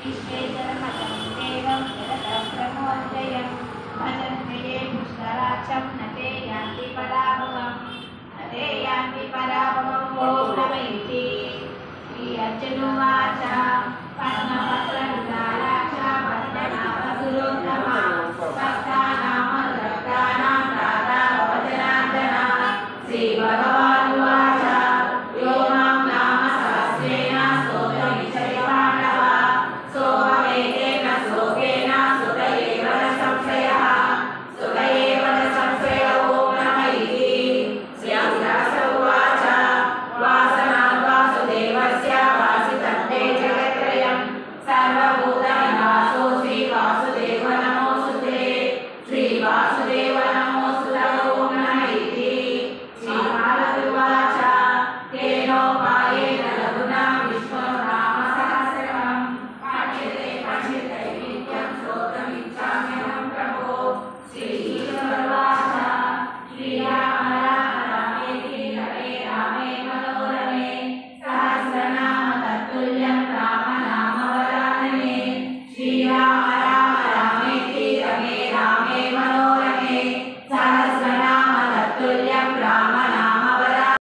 विश्वेश्वरमचं देवं जगतः प्रमोदयं भजन्ते ये पुष्कराक्षं न ते यान्ति पराभवम् न ते यान्ति पराभवम् ॐ नमः इति श्री अर्जुनोवाच